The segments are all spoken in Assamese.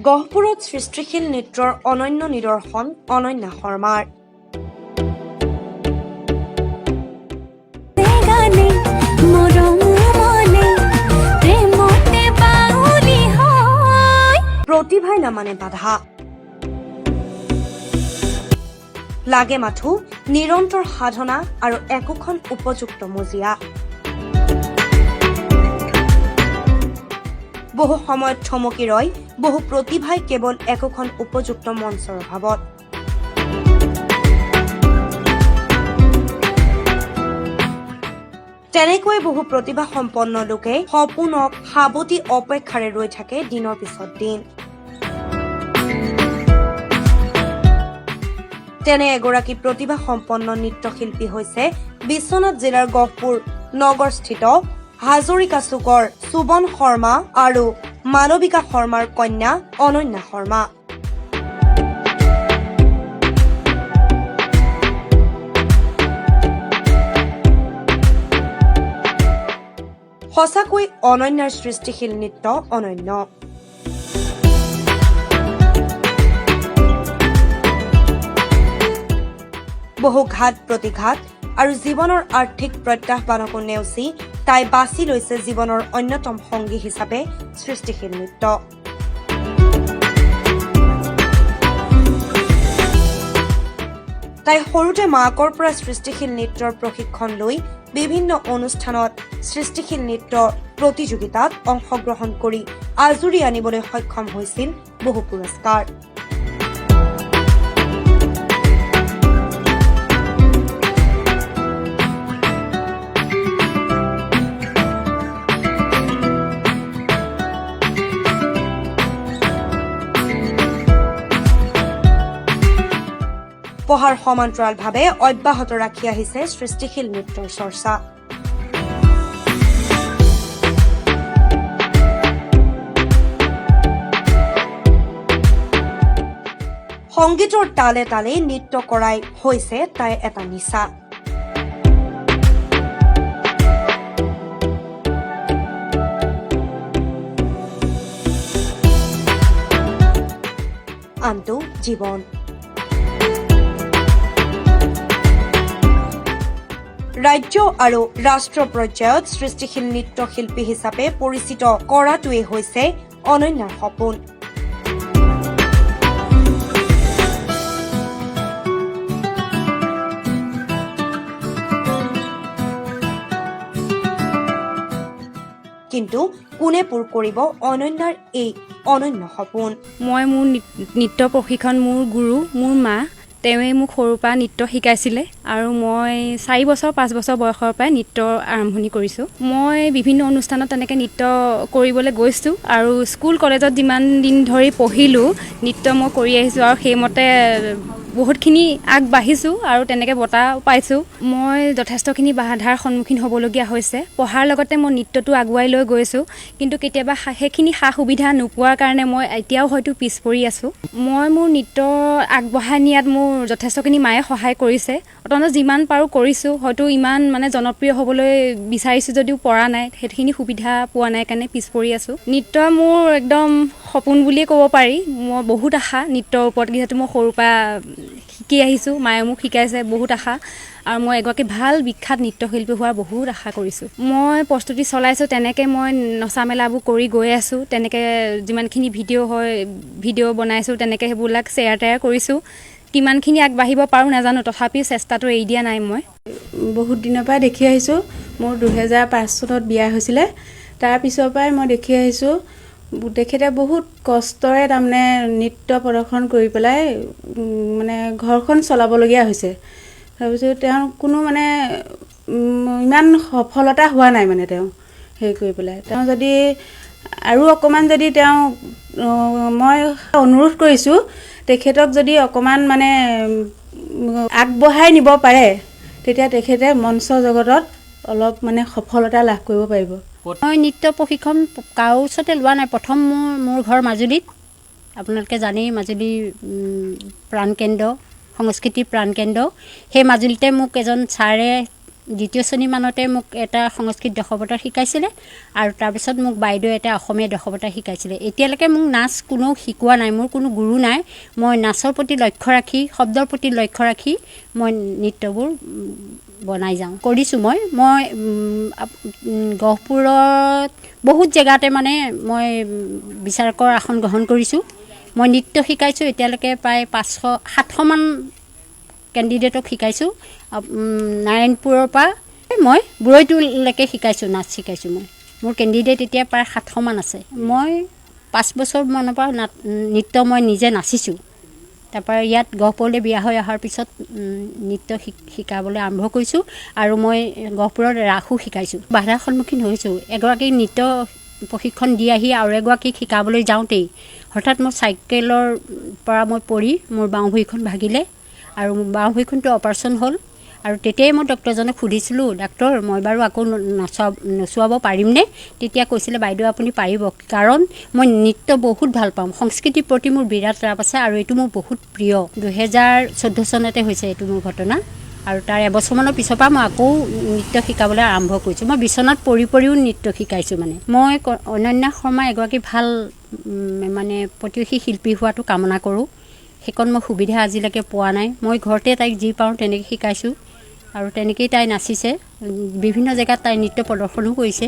গহপুৰত সৃষ্টিশীল নৃত্যৰ অনন্য নিদৰ্শন অনন্যা শৰ্মাৰ। প্ৰতিভাই নামানে বাধা, লাগে মাথো নিৰন্তৰ সাধনা আৰু একোখন উপযুক্ত মজিয়া। বহু সময়ত থমকি ৰয় বহু প্ৰতিভাই কেৱল একোখন উপযুক্ত মঞ্চৰ অভাৱত। তেনেকৈ বহু প্ৰতিভা সম্পন্ন লোকে সপোনক সাৱটি অপেক্ষাৰে ৰৈ থাকে দিনৰ পিছত দিন। তেনে এগৰাকী প্ৰতিভা সম্পন্ন নৃত্যশিল্পী হৈছে বিশ্বনাথ জিলাৰ গহপুৰ নগৰস্থিত হাজৰিকা চুকৰ সুবন শৰ্মা আৰু মালবিকা শৰ্মাৰ কন্যা অনন্যা শৰ্মা। সঁচাকৈ অনন্যাৰ সৃষ্টিশীল নৃত্য অনন্য। বহু ঘাত প্ৰতিঘাত আৰু জীৱনৰ আৰ্থিক প্ৰত্যাহ্বানকো নেওচি তাই বাছি লৈছে জীৱনৰ অন্যতম সংগী হিচাপে সৃষ্টিশীল নৃত্য। তাই সৰুতে মাকৰ পৰা সৃষ্টিশীল নৃত্যৰ প্ৰশিক্ষণ লৈ বিভিন্ন অনুষ্ঠানত সৃষ্টিশীল নৃত্য প্ৰতিযোগিতাত অংশগ্ৰহণ কৰি আজুৰি আনিবলৈ সক্ষম হৈছিল বহু পুৰস্কাৰ। পঢ়াৰ সমান্তৰালভাৱে অব্যাহত ৰাখি আহিছে সৃষ্টিশীল নৃত্যৰ চৰ্চা। সংগীতৰ তালে তালে নৃত্য কৰাই হৈছে তাই এটা নিচা। আনটো জীৱন। ৰাজ্য আৰু ৰাষ্ট্ৰ পৰ্যায়ত সৃষ্টিশীল নৃত্যশিল্পী হিচাপে পৰিচিত কৰাটোৱেই হৈছে অনন্যাৰ সপোন। কিন্তু কোনে পূৰ কৰিব অনন্যাৰ এই অনন্য সপোন? মই মোৰ নৃত্য প্ৰশিক্ষণ মোৰ গুৰু মোৰ মা তেওঁৱে মোক সৰুৰ পৰা নৃত্য শিকাইছিলে আৰু মই 4 বছৰ 5 বছৰ বয়সৰ পৰাই নৃত্য আৰম্ভণি কৰিছোঁ। মই বিভিন্ন অনুষ্ঠানত তেনেকৈ নৃত্য কৰিবলৈ গৈছোঁ আৰু স্কুল কলেজত যিমান দিন ধৰি পঢ়িলোঁ নৃত্য মই কৰি আহিছোঁ আৰু সেইমতে বহুতখিনি আগবাঢ়িছোঁ আৰু তেনেকৈ বঁটাও পাইছোঁ। মই যথেষ্টখিনি বাধাৰ সন্মুখীন হ'বলগীয়া হৈছে। পঢ়াৰ লগতে মই নৃত্যটো আগুৱাই লৈ গৈছোঁ, কিন্তু কেতিয়াবা সেইখিনি সা সুবিধা নোপোৱাৰ কাৰণে মই এতিয়াও হয়তো পিছ পৰি আছোঁ। মই মোৰ নৃত্য আগবঢ়াই নিয়াত মোৰ যথেষ্টখিনি মায়ে সহায় কৰিছে। অতন্ত যিমান পাৰোঁ কৰিছোঁ, হয়তো ইমান জনপ্ৰিয় হ'বলৈ বিচাৰিছোঁ যদিও পৰা নাই, সেইখিনি সুবিধা পোৱা নাই কাৰণে পিছ পৰি আছোঁ। নৃত্য মোৰ একদম সপোন বুলিয়ে ক'ব পাৰি। মই বহুত আশা নৃত্যৰ ওপৰত, যিহেতু মই সৰুৰ পৰা শিকি আহিছোঁ, মায়ে মোক শিকাইছে, বহুত আশা আৰু মই এগৰাকী ভাল বিখ্যাত নৃত্যশিল্পী হোৱাৰ বহুত আশা কৰিছোঁ। মই প্ৰস্তুতি চলাইছোঁ, তেনেকৈ মই নচা মেলাবোৰ কৰি গৈ আছোঁ। তেনেকৈ যিমানখিনি ভিডিঅ' হয় ভিডিঅ' বনাইছোঁ, তেনেকৈ সেইবিলাক শ্বেয়াৰ টেয়াৰ কৰিছোঁ। কিমানখিনি আগবাঢ়িব পাৰোঁ নাজানো, তথাপিও চেষ্টাটো এৰি দিয়া নাই। মই বহুত দিনৰ পৰা দেখি আহিছোঁ। মোৰ 2005 চনত বিয়া হৈছিলে। তাৰপিছৰ পৰাই মই দেখি আহিছোঁ তেখেতে বহুত কষ্টৰে তাৰমানে নৃত্য প্ৰদৰ্শন কৰি পেলাই ঘৰখন চলাবলগীয়া হৈছে। তাৰপিছত তেওঁ কোনো ইমান সফলতা হোৱা নাই তেওঁ হেৰি কৰি পেলাই। তেওঁ যদি আৰু অকণমান যদি তেওঁ মই অনুৰোধ কৰিছোঁ তেখেতক যদি অকণমান আগবঢ়াই নিব পাৰে, তেতিয়া তেখেতে মঞ্চ জগতত অলপ সফলতা লাভ কৰিব পাৰিব। মই নৃত্য প্ৰশিক্ষণ কাৰো ওচৰতে লোৱা নাই। প্ৰথম মোৰ ঘৰ মাজুলীত। আপোনালোকে জানেই মাজুলী প্ৰাণকেন্দ্ৰ, সংস্কৃতিৰ প্ৰাণকেন্দ্ৰ। সেই মাজুলীতে মোক এজন ছাৰে দ্বিতীয় শ্ৰেণীমানতে মোক এটা সংস্কৃত দশৱতাৰ শিকাইছিলে আৰু তাৰপিছত মোক বাইদেউ এটা অসমীয়া দশৱতাৰ শিকাইছিলে। এতিয়ালৈকে মোক নাচ কোনো শিকোৱা নাই, মোৰ কোনো গুৰু নাই। মই নাচৰ প্ৰতি লক্ষ্য ৰাখি, শব্দৰ প্ৰতি লক্ষ্য ৰাখি মই নৃত্যবোৰ বনাই যাওঁ, কৰিছোঁ। মই গহপুৰত বহুত জেগাতে মানে মই বিচাৰকৰ আসন গ্ৰহণ কৰিছোঁ। মই নৃত্য শিকাইছোঁ, এতিয়ালৈকে প্ৰায় 500-700মান কেণ্ডিডেটক শিকাইছোঁ। নাৰায়ণপুৰৰ পৰা মই বুৰৈটোলৈকে শিকাইছোঁ, নাচ শিকাইছোঁ মই। মোৰ কেণ্ডিডেট এতিয়া প্ৰায় 700মান আছে। মই 5 বছৰমানৰ পৰা নৃত্য মই নিজে নাচিছোঁ। তাৰপৰা ইয়াত গহপুৰলৈ বিয়া হৈ অহাৰ পিছত নৃত্য শিকাবলৈ আৰম্ভ কৰিছোঁ আৰু মই গহপুৰত ৰাসো শিকাইছোঁ। বাধাৰ সন্মুখীন হৈছোঁ। এগৰাকী নৃত্য প্ৰশিক্ষণ দি আহি আৰু এগৰাকীক শিকাবলৈ যাওঁতেই হঠাৎ মোৰ চাইকেলৰ পৰা মই পৰি মোৰ বাওঁ ভৰিখন ভাগিলে আৰু বাওঁ ভৰিখনটো অপাৰেশ্যন হ'ল। আৰু তেতিয়াই মই ডক্টৰজনক সুধিছিলোঁ, ডাক্তৰ মই বাৰু আকৌ নচুৱাব পাৰিমনে? তেতিয়া কৈছিলে, বাইদেউ আপুনি পাৰিব, কাৰণ মই নৃত্য বহুত ভাল পাওঁ, সংস্কৃতিৰ প্ৰতি মোৰ বিৰাট ৰাপ আছে আৰু এইটো মোৰ বহুত প্ৰিয়। 2014 চনতে হৈছে এইটো মোৰ ঘটনা আৰু তাৰ এবছৰমানৰ পিছৰ পৰা মই আকৌ নৃত্য শিকাবলৈ আৰম্ভ কৰিছোঁ। মই বিচনাত পৰিও নৃত্য শিকাইছোঁ। মানে মই অনন্যা শৰ্মা এগৰাকী ভাল মানে প্ৰতিভাশী শিল্পী হোৱাটো কামনা কৰোঁ। সেইকণ মই সুবিধা আজিলৈকে পোৱা নাই। মই ঘৰতে তাইক যি পাৰোঁ তেনেকৈ শিকাইছোঁ আৰু তেনেকেই তাই নাচিছে। বিভিন্ন জেগাত তাই নৃত্য প্ৰদৰ্শনো কৰিছে।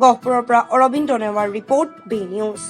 গহপুৰৰ পৰা Arvind Newar report, B news.